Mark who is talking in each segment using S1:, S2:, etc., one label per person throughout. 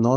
S1: 9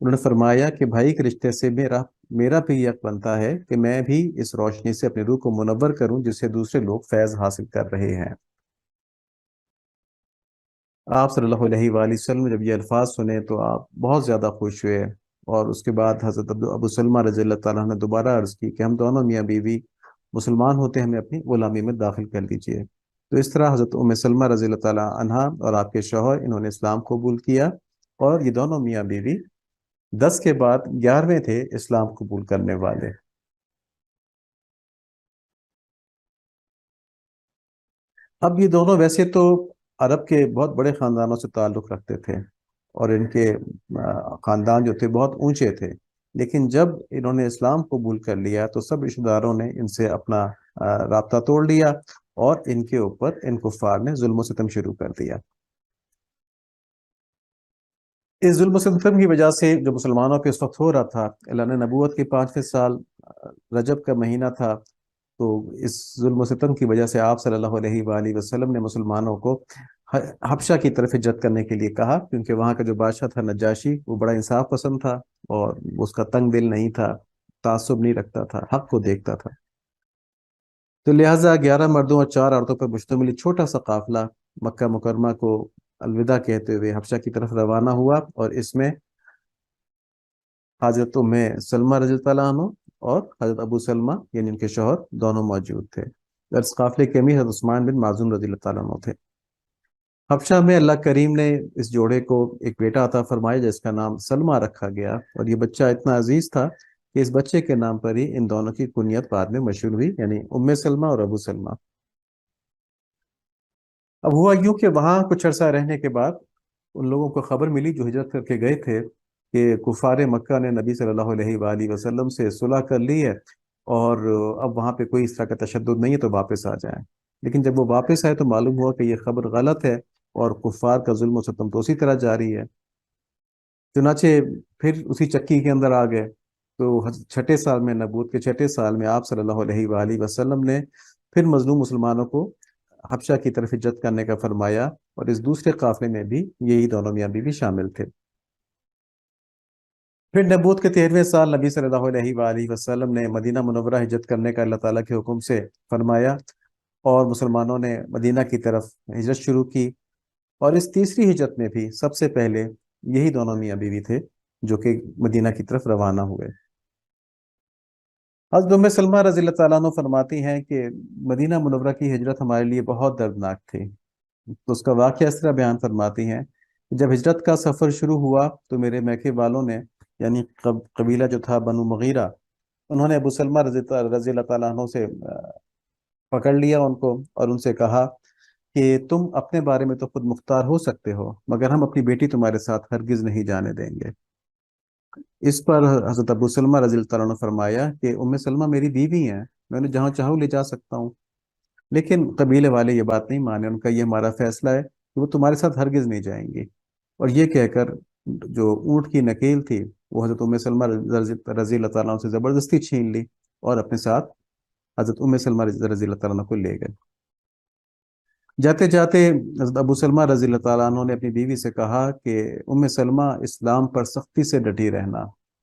S1: انہوں نے فرمایا کہ بھائی کے رشتے سے میرا میرا بھی یہ حق بنتا ہے کہ میں بھی اس روشنی سے اپنی روح کو منور کروں جس سے دوسرے لوگ فیض حاصل کر رہے ہیں۔ آپ صلی اللہ علیہ وآلہ وسلم نے جب یہ الفاظ سنے تو آپ بہت زیادہ خوش ہوئے، اور اس کے بعد حضرت ابو سلمہ رضی اللہ تعالیٰ عنہ نے دوبارہ عرض کی کہ ہم دونوں میاں بیوی مسلمان ہوتے ہیں، ہمیں اپنی غلامی میں داخل کر لیجئے۔ تو اس طرح حضرت ام سلمہ رضی اللہ تعالیٰ عنہ اور آپ کے شوہر انہوں نے اسلام قبول کیا، اور یہ دونوں میاں بیوی 10 کے بعد 11ویں تھے اسلام قبول کرنے والے۔ اب یہ دونوں ویسے تو عرب کے بہت بڑے خاندانوں سے تعلق رکھتے تھے، اور ان کے خاندان جو تھے بہت اونچے تھے، لیکن جب انہوں نے اسلام قبول کر لیا تو سب رشتہ داروں نے ان سے اپنا رابطہ توڑ لیا، اور ان کے اوپر ان کفار نے ظلم و ستم شروع کر دیا۔ اس ظلم و ستم کی وجہ سے جو مسلمانوں پہ اس وقت ہو رہا تھا، اعلان نبوت کے 5ویں سال رجب کا مہینہ تھا، تو اس ظلم و ستم کی وجہ سے آپ صلی اللہ علیہ وآلہ وسلم نے مسلمانوں کو حبشہ کی طرف ہجرت کرنے کے لیے کہا، کیونکہ وہاں کا جو بادشاہ تھا نجاشی وہ بڑا انصاف پسند تھا، اور اس کا تنگ دل نہیں تھا، تعصب نہیں رکھتا تھا، حق کو دیکھتا تھا۔ تو لہٰذا 11 مردوں اور 4 عورتوں پر مشتمل ایک چھوٹا سا قافلہ مکہ مکرمہ کو الوداع کہتے ہوئے حبشہ کی طرف روانہ ہوا، اور اس میں حضرت ام سلمہ رضی اللہ عنہ اور حضرت ابو سلمہ یعنی ان کے شوہر دونوں موجود تھے۔ اس قافلے کے امیر حضرت عثمان بن معظوم رضی اللہ تعالیٰ عنہ تھے۔ حبشہ میں اللہ کریم نے اس جوڑے کو ایک بیٹا عطا فرمایا جس کا نام سلمہ رکھا گیا، اور یہ بچہ اتنا عزیز تھا کہ اس بچے کے نام پر ہی ان دونوں کی کنیت بعد میں مشہور ہوئی، یعنی ام سلمہ اور ابو سلمہ۔ اب ہوا یوں کہ وہاں کچھ عرصہ رہنے کے بعد ان لوگوں کو خبر ملی جو ہجرت کر کے گئے تھے کہ کفار مکہ نے نبی صلی اللہ علیہ وآلہ وسلم سے صلح کر لی ہے، اور اب وہاں پہ کوئی اس طرح کا تشدد نہیں ہے، تو واپس آ جائیں۔ لیکن جب وہ واپس آئے تو معلوم ہوا کہ یہ خبر غلط ہے، اور کفار کا ظلم و ستم تو اسی طرح جاری ہے۔ چنانچہ پھر اسی چکی کے اندر آ گئے۔ تو 6 سال میں، نبوت کے 6 سال میں، آپ صلی اللہ علیہ وآلہ وسلم نے پھر مظلوم مسلمانوں کو حبشہ کی طرف ہجرت کرنے کا فرمایا، اور اس دوسرے قافلے میں بھی یہی دونوں میاں بیوی شامل تھے۔ پھر نبوت کے 13ویں سال نبی صلی اللہ علیہ وآلہ وسلم نے مدینہ منورہ ہجرت کرنے کا اللہ تعالیٰ کے حکم سے فرمایا، اور مسلمانوں نے مدینہ کی طرف ہجرت شروع کی، اور اس تیسری ہجرت میں بھی سب سے پہلے یہی دونوں میاں بیوی تھے جو کہ مدینہ کی طرف روانہ ہوئے۔ حضرت ام سلمہ رضی اللہ تعالیٰ عنہ فرماتی ہیں کہ مدینہ منورہ کی ہجرت ہمارے لیے بہت دردناک تھی۔ تو اس کا واقعہ اس طرح بیان فرماتی ہیں کہ جب ہجرت کا سفر شروع ہوا تو میرے میکے والوں نے، یعنی قبیلہ جو تھا بنو مغیرہ، انہوں نے ابو سلمہ رضی اللہ تعالیٰ عنہ سے پکڑ لیا ان کو، اور ان سے کہا کہ تم اپنے بارے میں تو خود مختار ہو سکتے ہو، مگر ہم اپنی بیٹی تمہارے ساتھ ہرگز نہیں جانے دیں گے۔ اس پر حضرت ابو سلمہ رضی اللہ تعالیٰ عنہ نے فرمایا کہ ام سلمہ میری بیوی ہیں، میں انہیں جہاں چاہوں لے جا سکتا ہوں، لیکن قبیلے والے یہ بات نہیں مانے، ان کا یہ ہمارا فیصلہ ہے کہ وہ تمہارے ساتھ ہرگز نہیں جائیں گی۔ اور یہ کہہ کر جو اونٹ کی نکیل تھی وہ حضرت ام سلمہ رضی اللہ تعالیٰ عنہ سے زبردستی چھین لی، اور اپنے ساتھ حضرت ام سلمہ رضی اللہ تعالیٰ عنہ کو لے گئے۔ جاتے جاتے حضرت ابو سلمہ رضی اللہ تعالیٰ عنہ نے اپنی بیوی سے کہا کہ ام سلمہ اسلام پر سختی سے ڈٹی رہنا،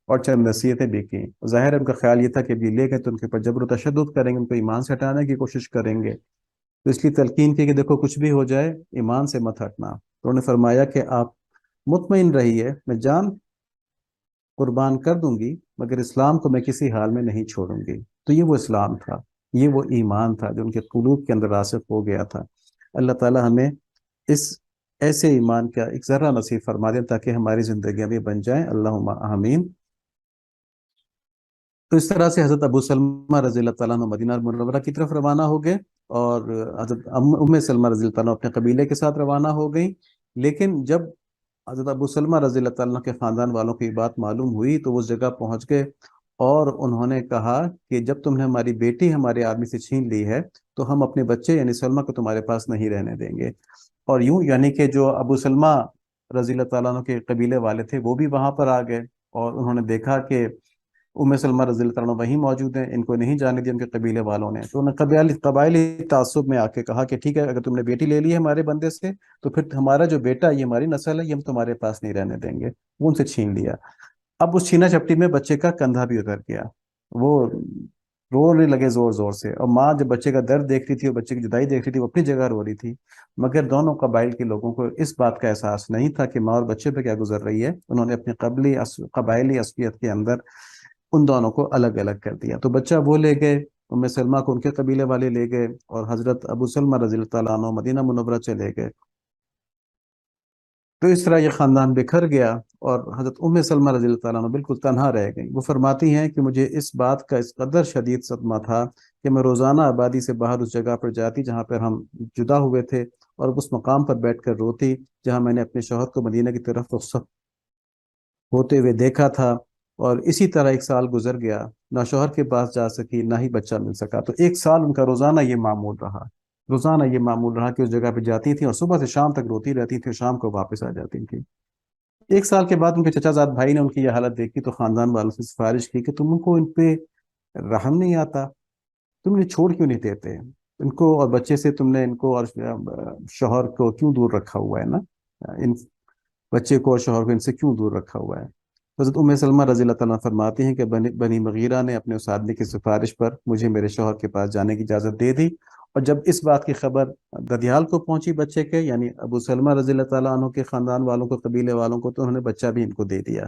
S1: اور چند نصیحتیں بھی کی۔ ظاہر ان کا خیال یہ تھا کہ ابھی لے گئے تو ان کے پر جبر و تشدد کریں گے، ان کو ایمان سے ہٹانے کی کوشش کریں گے، تو اس لیے تلقین کی کہ دیکھو کچھ بھی ہو جائے ایمان سے مت ہٹنا۔ تو انہوں نے فرمایا کہ آپ مطمئن رہیے، میں جان قربان کر دوں گی مگر اسلام کو میں کسی حال میں نہیں چھوڑوں گی۔ تو یہ وہ اسلام تھا، یہ وہ ایمان تھا جو ان کے قلوب کے اندر راسخ ہو گیا تھا۔ اللہ تعالی ہمیں اس ایسے ایمان کا ایک ذرہ نصیب فرما دیں تاکہ ہماری زندگیاں بھی بن جائیں، اللہم آمین۔ تو اس طرح سے حضرت ابو سلمہ رضی اللہ تعالیٰ عنہ مدینہ منورہ کی طرف روانہ ہو گئے، اور حضرت ام سلمہ رضی اللہ تعالیٰ عنہ اپنے قبیلے کے ساتھ روانہ ہو گئی۔ لیکن جب حضرت ابو سلمہ رضی اللہ تعالیٰ عنہ کے خاندان والوں کو یہ بات معلوم ہوئی تو وہ اس جگہ پہنچ گئے، اور انہوں نے کہا کہ جب تم نے ہماری بیٹی ہمارے آدمی سے چھین لی ہے تو ہم اپنے بچے یعنی سلمہ کو تمہارے پاس نہیں رہنے دیں گے۔ اور یوں یعنی کہ جو ابو سلمہ رضی اللہ تعالیٰ عنہ کے قبیلے والے تھے وہ بھی وہاں پر آ گئے، اور انہوں نے دیکھا کہ ام سلمہ رضی اللہ عنہ وہیں موجود ہیں، ان کو نہیں جانے دیا ان کے قبیلے والوں نے۔ تو انہوں نے قبائلی تعصب میں آ کے کہا کہ ٹھیک ہے، اگر تم نے بیٹی لے لی ہے ہمارے بندے سے تو پھر ہمارا جو بیٹا یہ ہماری نسل ہے، یہ ہم تمہارے پاس نہیں رہنے دیں گے۔ وہ ان سے چھین لیا۔ اب اس چھینا چپٹی میں بچے کا کندھا بھی اتر گیا، وہ رونے لگے زور زور سے، اور ماں جب بچے کا درد دیکھ رہی تھی اور بچے کی جدائی دیکھ رہی تھی وہ اپنی جگہ رو رہی تھی، مگر دونوں قبائل کے لوگوں کو اس بات کا احساس نہیں تھا کہ ماں اور بچے پہ کیا گزر رہی ہے۔ انہوں نے اپنی قبائلی عصبیت کے اندر ان دونوں کو الگ الگ کر دیا۔ تو بچہ وہ لے گئے، ام سلمہ کو ان کے قبیلے والے لے گئے، اور حضرت ابو سلمہ رضی اللہ تعالیٰ عنہ مدینہ منورہ چلے گئے۔ تو اس طرح یہ خاندان بکھر گیا، اور حضرت ام سلمہ رضی اللہ تعالیٰ عنہ بالکل تنہا رہ گئی۔ وہ فرماتی ہیں کہ مجھے اس بات کا اس قدر شدید صدمہ تھا کہ میں روزانہ آبادی سے باہر اس جگہ پر جاتی جہاں پر ہم جدا ہوئے تھے، اور اس مقام پر بیٹھ کر روتی جہاں میں نے اپنے شوہر کو مدینہ کی طرف رخصت ہوتے ہوئے دیکھا تھا۔ اور اسی طرح ایک سال گزر گیا، نہ شوہر کے پاس جا سکی نہ ہی بچہ مل سکا۔ تو ایک سال ان کا روزانہ یہ معمول رہا، روزانہ یہ معمول رہا کہ اس جگہ پہ جاتی تھیں اور صبح سے شام تک روتی رہتی تھی اور شام کو واپس آ جاتی تھیں۔ ایک سال کے بعد ان کے چچا زاد بھائی نے ان کی یہ حالت دیکھی تو خاندان والوں سے سفارش کی کہ تم کو ان پہ رحم نہیں آتا، تم انہیں چھوڑ کیوں نہیں دیتے ان کو، اور بچے سے تم نے ان کو اور شوہر کو کیوں دور رکھا ہوا ہے نا، ان بچے کو اور شوہر کو ان سے کیوں دور رکھا ہوا ہے۔ حضرت ام سلمہ رضی اللہ تعالیٰ فرماتی ہیں کہ بنی مغیرہ نے اپنے اس آدمی کی سفارش پر مجھے میرے شوہر کے پاس جانے کی اجازت دے دی، اور جب اس بات کی خبر ددیال کو پہنچی بچے کے، یعنی ابو سلمہ رضی اللہ تعالیٰ عنہ کے خاندان والوں کو، قبیلے والوں کو، تو انہوں نے بچہ بھی ان کو دے دیا،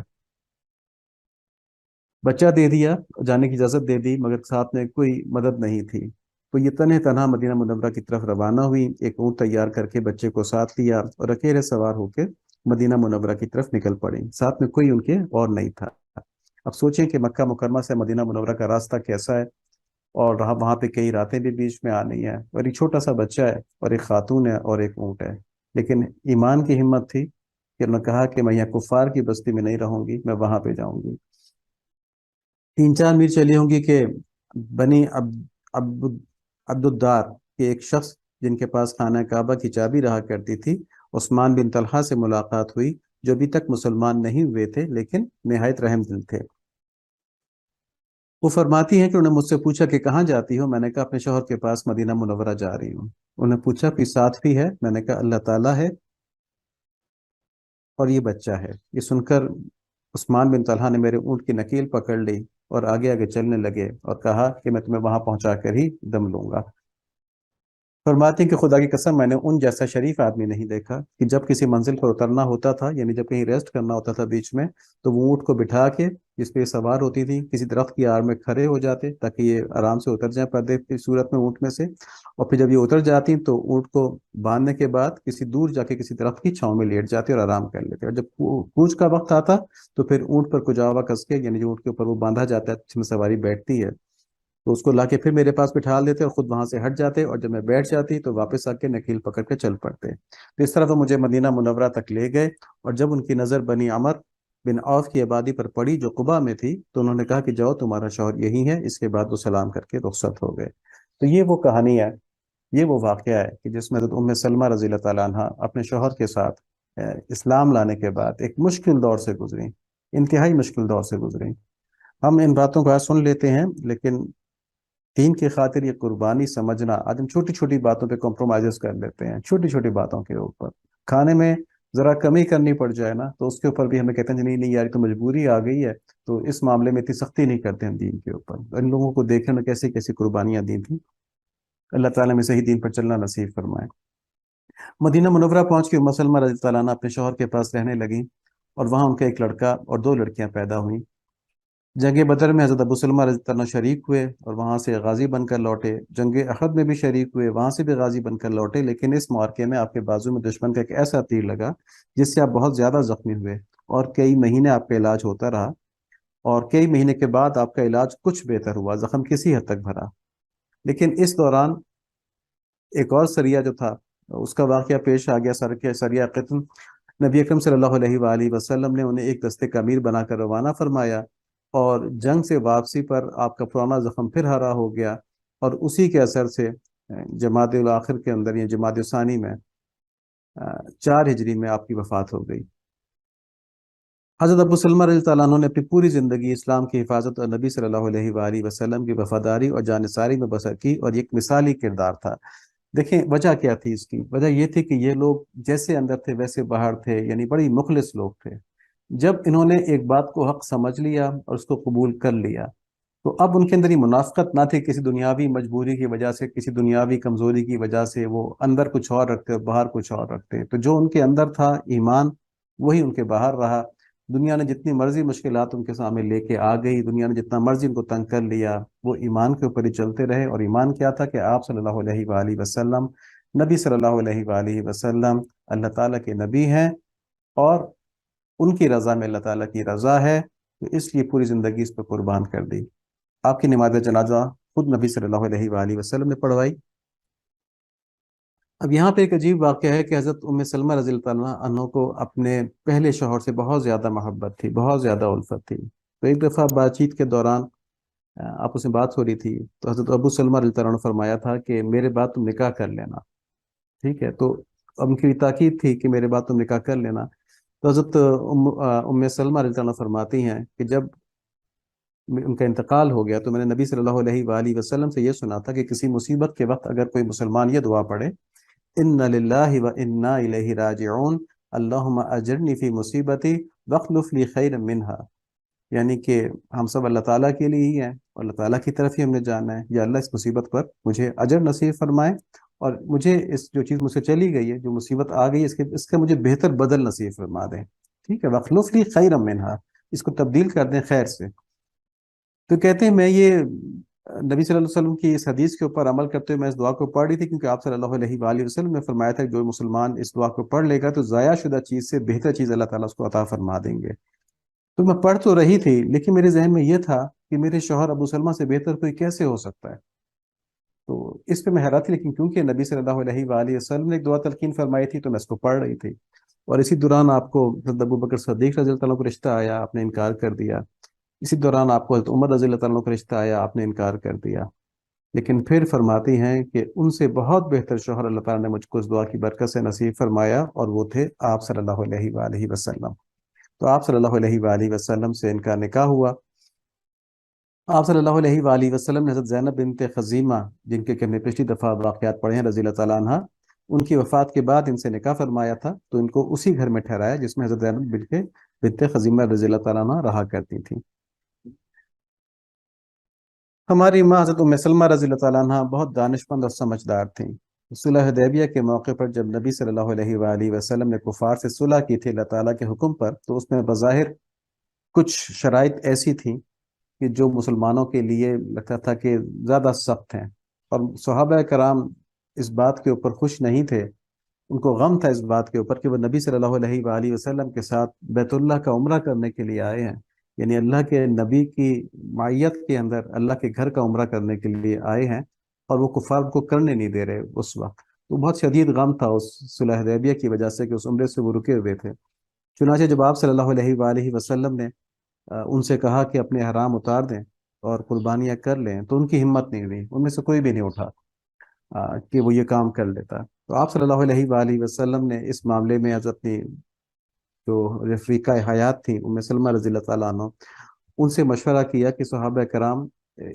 S1: بچہ دے دیا، جانے کی اجازت دے دی، مگر ساتھ میں کوئی مدد نہیں تھی۔ تو یہ تنہا مدینہ منورہ کی طرف روانہ ہوئی، ایک اونٹ تیار کر کے بچے کو ساتھ لیا اور اکیلے سوار ہو کے مدینہ منورہ کی طرف نکل پڑی، ساتھ میں کوئی ان کے اور نہیں تھا۔ اب سوچیں کہ مکہ مکرمہ سے مدینہ منورہ کا راستہ کیسا ہے، اور وہاں پہ کئی راتیں بھی بیچ میں آنی ہے، اور ایک چھوٹا سا بچہ ہے اور ایک خاتون ہے اور ایک اونٹ ہے، لیکن ایمان کی ہمت تھی کہ انہوں نے کہا کہ میں یہاں کفار کی بستی میں نہیں رہوں گی، میں وہاں پہ جاؤں گی۔ 3-4 میل چلی ہوں گی کہ بنی عبد عبد الدار کے ایک شخص جن کے پاس خانہ کعبہ کی چابی رہا کرتی تھی، عثمان بن طلحہ سے ملاقات ہوئی، جو ابھی تک مسلمان نہیں ہوئے تھے لیکن نہایت رحم دل تھے۔ وہ فرماتی ہیں کہ انہوں نے مجھ سے پوچھا کہ کہاں جاتی ہو، میں نے کہا اپنے شوہر کے پاس مدینہ منورہ جا رہی ہوں۔ انہوں نے پوچھا کوئی ساتھ بھی ہے، میں نے کہا اللہ تعالیٰ ہے اور یہ بچہ ہے۔ یہ سن کر عثمان بن طلحہ نے میرے اونٹ کی نکیل پکڑ لی اور آگے آگے چلنے لگے، اور کہا کہ میں تمہیں وہاں پہنچا کر ہی دم لوں گا۔ فرماتے ہیں کہ خدا کی قسم میں نے ان جیسا شریف آدمی نہیں دیکھا کہ جب کسی منزل پر اترنا ہوتا تھا، یعنی جب کہیں ریسٹ کرنا ہوتا تھا بیچ میں، تو وہ اونٹ کو بٹھا کے جس پہ سوار ہوتی تھی کسی درخت کی آڑ میں کھڑے ہو جاتے تاکہ یہ آرام سے اتر جائیں پردے کی صورت میں اونٹ میں سے، اور پھر جب یہ اتر جاتی تو اونٹ کو باندھنے کے بعد کسی دور جا کے کسی درخت کی چھاؤں میں لیٹ جاتے اور آرام کر لیتے، اور جب کوچ کا وقت آتا تو پھر اونٹ پر کجاوا کس کے، یعنی جو اونٹ کے اوپر وہ باندھا جاتا ہے جس میں سواری بیٹھتی ہے، تو اس کو لا کے پھر میرے پاس بٹھا دیتے اور خود وہاں سے ہٹ جاتے، اور جب میں بیٹھ جاتی تو واپس آ کے نکیل پکڑ کے چل پڑتے۔ تو اس طرح وہ مجھے مدینہ منورہ تک لے گئے، اور جب ان کی نظر بنی عمر بن عوف کی آبادی پر پڑی جو قبا میں تھی، تو انہوں نے کہا کہ جاؤ تمہارا شوہر یہی ہے۔ اس کے بعد وہ سلام کر کے رخصت ہو گئے۔ تو یہ وہ کہانی ہے، یہ وہ واقعہ ہے کہ جس میں حضرت ام سلمہ رضی اللہ تعالیٰ عنہ اپنے شوہر کے ساتھ اسلام لانے کے بعد ایک مشکل دور سے گزری، انتہائی مشکل دور سے گزری۔ ہم ان باتوں کو آج سن لیتے ہیں، لیکن دین کی خاطر یہ قربانی سمجھنا، آج ہم چھوٹی چھوٹی باتوں پہ کمپرومائز کر لیتے ہیں، چھوٹی چھوٹی باتوں کے اوپر، کھانے میں ذرا کمی کرنی پڑ جائے نا تو اس کے اوپر بھی ہمیں کہتے ہیں نہیں نہیں یار تو مجبوری آ گئی ہے، تو اس معاملے میں اتنی سختی نہیں کرتے ہیں دین کے اوپر۔ ان لوگوں کو دیکھیں نا کیسی کیسی قربانیاں دی تھیں۔ اللہ تعالیٰ میں صحیح دین پر چلنا نصیب فرمائے۔ مدینہ منورہ پہنچ کے ام سلمہ رضی اللہ عنہ اپنے شوہر کے پاس رہنے لگیں، اور وہاں ان کا ایک لڑکا اور 2 لڑکیاں پیدا ہوئیں۔ جنگ بدر میں حضرت ابو سلمہ رضی اللہ عنہ شریک ہوئے اور وہاں سے غازی بن کر لوٹے، جنگ احد میں بھی شریک ہوئے، وہاں سے بھی غازی بن کر لوٹے، لیکن اس معرکے میں آپ کے بازو میں دشمن کا ایک ایسا تیر لگا جس سے آپ بہت زیادہ زخمی ہوئے، اور کئی مہینے آپ کا علاج ہوتا رہا، اور کئی مہینے کے بعد آپ کا علاج کچھ بہتر ہوا، زخم کسی حد تک بھرا، لیکن اس دوران ایک اور سریہ جو تھا اس کا واقعہ پیش آ گیا، سریہ قتل۔ نبی اکرم صلی اللہ علیہ وآلہ وسلم نے انہیں ایک دستے کا امیر بنا کر روانہ فرمایا، اور جنگ سے واپسی پر آپ کا پرانا زخم پھر ہرا ہو گیا، اور اسی کے اثر سے جمادی الاخر کے اندر یا جمادی ثانی میں 4 ہجری میں آپ کی وفات ہو گئی۔ حضرت ابو سلمہ رضی اللہ عنہ نے اپنی پوری زندگی اسلام کی حفاظت اور نبی صلی اللہ علیہ وآلہ وسلم کی وفاداری اور جانثاری میں بسر کی، اور یہ ایک مثالی کردار تھا۔ دیکھیں وجہ کیا تھی اس کی، وجہ یہ تھی کہ یہ لوگ جیسے اندر تھے ویسے باہر تھے، یعنی بڑی مخلص لوگ تھے، جب انہوں نے ایک بات کو حق سمجھ لیا اور اس کو قبول کر لیا، تو اب ان کے اندر یہ منافقت نہ تھی کسی دنیاوی مجبوری کی وجہ سے، کسی دنیاوی کمزوری کی وجہ سے وہ اندر کچھ اور رکھتے اور باہر کچھ اور رکھتے، تو جو ان کے اندر تھا ایمان، وہی ان کے باہر رہا۔ دنیا نے جتنی مرضی مشکلات ان کے سامنے لے کے آ گئی، دنیا نے جتنا مرضی ان کو تنگ کر لیا، وہ ایمان کے اوپر ہی چلتے رہے۔ اور ایمان کیا تھا کہ آپ صلی اللہ علیہ وآلہ وسلم، نبی صلی اللہ علیہ وآلہ وسلم اللہ تعالیٰ کے نبی ہیں، اور ان کی رضا میں اللہ تعالیٰ کی رضا ہے، تو اس لیے پوری زندگی اس پہ قربان کر دی۔ آپ کی نماز جنازہ خود نبی صلی اللہ علیہ وآلہ وسلم نے پڑھوائی۔ اب یہاں پہ ایک عجیب واقعہ ہے کہ حضرت ام سلمہ رضی اللہ عنہ کو اپنے پہلے شوہر سے بہت زیادہ محبت تھی، بہت زیادہ الفت تھی۔ تو ایک دفعہ بات چیت کے دوران آپس میں بات ہو رہی تھی، تو حضرت ابو سلمہ رضی اللہ عنہ نے فرمایا تھا کہ میرے بعد تم نکاح کر لینا، ٹھیک ہے؟ تو اب ان کی تاکید تھی کہ میرے بعد تم نکاح کر لینا۔ تو حضرت ام سلمہ رضی اللہ عنہ فرماتی ہیں کہ جب ان کا انتقال ہو گیا تو میں نے نبی صلی اللہ علیہ وآلہ وسلم سے یہ سنا تھا کہ کسی مصیبت کے وقت اگر کوئی مسلمان یہ دعا پڑھے، ان للہ و انا الیہ راجعون، اللہم اجرنی فی مصیبتی واخلف لی خیر منہا، یعنی کہ ہم سب اللہ تعالیٰ کے لیے ہی ہیں اور اللہ تعالیٰ کی طرف ہی ہم نے جانا ہے، یا اللہ اس مصیبت پر مجھے اجر نصیب فرمائے، اور مجھے اس جو چیز مجھ سے چلی گئی ہے، جو مصیبت آ گئی ہے، اس کا مجھے بہتر بدل نصیب فرما دیں، ٹھیک ہے؟ واخلف لی خیر منہا، اس کو تبدیل کر دیں خیر سے۔ تو کہتے ہیں میں یہ نبی صلی اللہ علیہ وسلم کی اس حدیث کے اوپر عمل کرتے ہوئے میں اس دعا کو پڑھ رہی تھی، کیونکہ آپ صلی اللہ علیہ وآلہ وسلم نے فرمایا تھا کہ جو مسلمان اس دعا کو پڑھ لے گا تو ضائع شدہ چیز سے بہتر چیز اللہ تعالیٰ اس کو عطا فرما دیں گے۔ تو میں پڑھ تو رہی تھی، لیکن میرے ذہن میں یہ تھا کہ میرے شوہر ابو سلمہ سے بہتر کوئی کیسے ہو سکتا ہے؟ تو اس پہ میں حیران تھی، لیکن کیونکہ نبی صلی اللہ علیہ وآلہ وسلم نے ایک دعا تلقین فرمائی تھی تو میں اس کو پڑھ رہی تھی، اور اسی دوران آپ کو حضرت ابو بکر صدیق رضی اللہ عنہ کو رشتہ آیا، آپ نے انکار کر دیا۔ اسی دوران آپ کو حضرت عمر رضی اللہ عنہ کا رشتہ آیا، آپ نے انکار کر دیا۔ لیکن پھر فرماتی ہیں کہ ان سے بہت بہتر شوہر اللہ تعالیٰ نے مجھ کو اس دعا کی برکت سے نصیب فرمایا، اور وہ تھے آپ صلی اللہ علیہ وآلہ وسلم۔ تو آپ صلی اللہ علیہ وآلہ وسلم سے ان کا نکاح ہوا۔ آپ صلی اللہ علیہ وآلہ وسلم نے حضرت زینب بنت خزیمہ، جن کے کہ ہم نے پچھلی دفعہ واقعات پڑھے ہیں رضی اللہ تعالیٰ عنہ، ان کی وفات کے بعد ان سے نکاح فرمایا تھا، تو ان کو اسی گھر میں ٹھہرایا جس میں حضرت زینب بنت خزیمہ رضی اللہ تعالیٰ عنہ رہا کرتی تھیں۔ ہماری ماں حضرت ام سلمہ رضی اللہ تعالیٰ عنہ بہت دانشمند اور سمجھدار تھیں۔ صلح حدیبیہ کے موقع پر جب نبی صلی اللہ علیہ وآلہ وسلم نے کفار سے صلح کی تھی اللہ تعالیٰ کے حکم پر، تو اس میں بظاہر کچھ شرائط ایسی تھیں کہ جو مسلمانوں کے لیے لگتا تھا کہ زیادہ سخت ہیں، اور صحابہ کرام اس بات کے اوپر خوش نہیں تھے، ان کو غم تھا اس بات کے اوپر کہ وہ نبی صلی اللہ علیہ وآلہ وسلم کے ساتھ بیت اللہ کا عمرہ کرنے کے لیے آئے ہیں، یعنی اللہ کے نبی کی معیت کے اندر اللہ کے گھر کا عمرہ کرنے کے لیے آئے ہیں، اور وہ کفار کو کرنے نہیں دے رہے اس وقت۔ تو بہت شدید غم تھا اس صلح حدیبیہ کی وجہ سے کہ اس عمرے سے وہ رکے ہوئے تھے۔ چنانچہ جب آپ صلی اللہ علیہ وآلہ وسلم نے ان سے کہا کہ اپنے احرام اتار دیں اور قربانیاں کر لیں، تو ان کی ہمت نہیں ہوئی، ان میں سے کوئی بھی نہیں اٹھا کہ وہ یہ کام کر لیتا۔ تو آپ صلی اللہ علیہ وآلہ وسلم نے اس معاملے میں اپنی جو رفیقہ حیات تھی ام سلمہ رضی اللہ تعالیٰ عنہ، ان سے مشورہ کیا کہ صحابہ کرام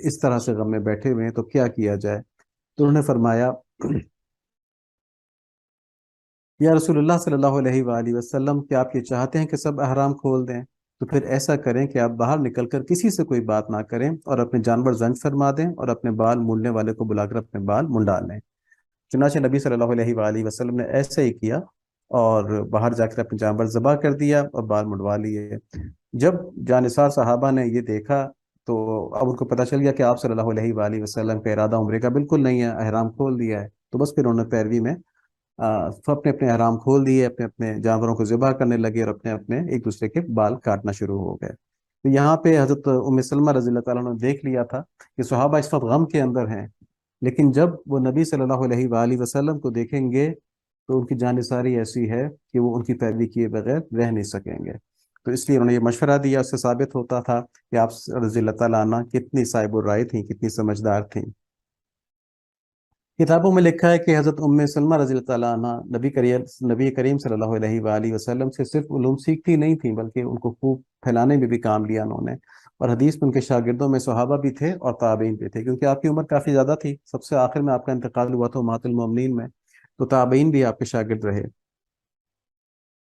S1: اس طرح سے غم میں بیٹھے ہوئے ہیں تو کیا کیا جائے؟ تو انہوں نے فرمایا یا رسول اللہ صلی اللہ علیہ وآلہ وسلم، کیا آپ یہ چاہتے ہیں کہ سب احرام کھول دیں؟ تو پھر ایسا کریں کہ آپ باہر نکل کر کسی سے کوئی بات نہ کریں، اور اپنے جانور زنگ فرما دیں، اور اپنے بال مونڈنے والے کو بلا کر اپنے بال منڈا لیں۔ چنانچہ نبی صلی اللہ علیہ وآلہ وسلم نے ایسا ہی کیا، اور باہر جا کر اپنے جانور ذبح کر دیا اور بال منڈوا لیے۔ جب جانثار صحابہ نے یہ دیکھا تو اب ان کو پتہ چل گیا کہ آپ صلی اللہ علیہ وآلہ وسلم کا ارادہ عمرے کا بالکل نہیں ہے، احرام کھول دیا ہے، تو بس پھر انہوں نے پیروی میں اپنے اپنے احرام کھول دیے، اپنے اپنے جانوروں کو ذبح کرنے لگے، اور اپنے اپنے ایک دوسرے کے بال کاٹنا شروع ہو گئے۔ تو یہاں پہ حضرت ام سلمہ رضی اللہ تعالیٰ نے دیکھ لیا تھا کہ صحابہ اس وقت غم کے اندر ہیں، لیکن جب وہ نبی صلی اللہ علیہ وآلہ وسلم کو دیکھیں گے تو ان کی جانثاری ایسی ہے کہ وہ ان کی پیروی کیے بغیر رہ نہیں سکیں گے۔ تو اس لیے انہوں نے یہ مشورہ دیا، اس سے ثابت ہوتا تھا کہ آپ رضی اللہ تعالیٰ عنہ کتنی صاحب الرائے تھیں، کتنی سمجھدار تھیں۔ کتابوں میں لکھا ہے کہ حضرت ام سلمہ رضی اللہ تعالیٰ عنہ نبی کریم صلی اللہ علیہ وآلہ وسلم سے صرف علوم سیکھتی نہیں تھیں، بلکہ ان کو خوب پھیلانے میں بھی کام لیا انہوں نے، اور حدیث میں ان کے شاگردوں میں صحابہ بھی تھے اور تابعین بھی تھے، کیونکہ آپ کی عمر کافی زیادہ تھی، سب سے آخر میں آپ کا انتقال ہوا تھا امہات المومنین میں، تو تابعین بھی آپ کے شاگرد رہے۔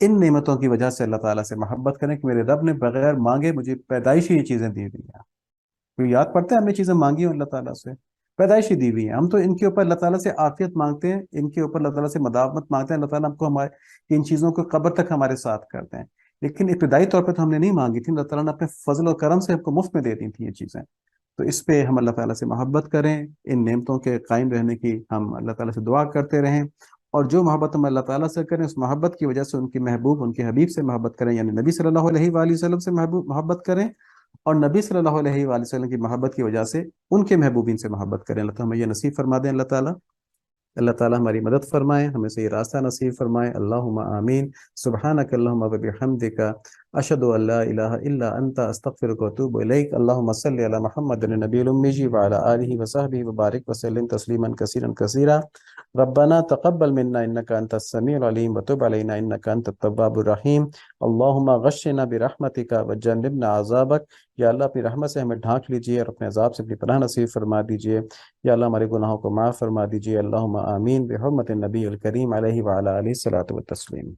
S1: ان نعمتوں کی وجہ سے اللہ تعالیٰ سے محبت کریں کہ میرے رب نے بغیر مانگے مجھے پیدائشی یہ چیزیں دی ہوئی ہیں. کوئی یاد پڑتا ہے ہم نے چیزیں مانگی ہوں اللہ تعالیٰ سے؟ پیدائشی دی ہوئی ہیں. ہم تو ان کے اوپر اللہ تعالیٰ سے عافیت مانگتے ہیں، ان کے اوپر اللہ تعالیٰ سے مداومت مانگتے ہیں، اللہ تعالیٰ ہم کو ہمارے ان چیزوں کو قبر تک ہمارے ساتھ کرتے ہیں. لیکن ابتدائی طور پہ تو ہم نے نہیں مانگی تھی، اللہ تعالیٰ نے اپنے فضل و کرم سے ہم کو مفت میں دے دی تھی یہ چیزیں. تو اس پہ ہم اللہ تعالیٰ سے محبت کریں، ان نعمتوں کے قائم رہنے کی ہم اللہ تعالیٰ سے دعا کرتے رہیں. اور جو محبت ہم اللہ تعالیٰ سے کریں اس محبت کی وجہ سے ان کے محبوب، ان کے حبیب سے محبت کریں، یعنی نبی صلی اللہ علیہ وآلہ وسلم سے محبت کریں. اور نبی صلی اللہ علیہ وآلہ وسلم کی محبت کی وجہ سے ان کے محبوبین سے محبت کریں. اللہ تعالیٰ ہمیں یہ نصیب فرما دیں. اللہ تعالیٰ ہماری مدد فرمائے، ہمیں سے یہ راستہ نصیب فرمائے. اللہم آمین. سبحانک اللہم و بحمدک، اشہد ان لا الہ الا انت، استغفرک و اتوب الیک. اللہم صلی علی محمد النبی الامی وعلی آلہ وصحبہ وبارک وسلم تسلیما کثیرا کثیرا. ربنا تقبل منا انک انت السمیع العلیم وتب علینا انک انت التواب الرحیم. اللہم غشنا برحمتک وجنبنا عذابک. یا اللہ اپنی رحمت سے ہمیں ڈھانک لیجیے اور اپنے عذاب سے اپنی پناہ نصیب فرما دیجیے. یا اللہ ہمارے گناہوں کو معاف فرما دیجیے. اللہم آمین بحرمت النبی الکریم علیہ وعلی آلہ الصلاۃ والتسلیم.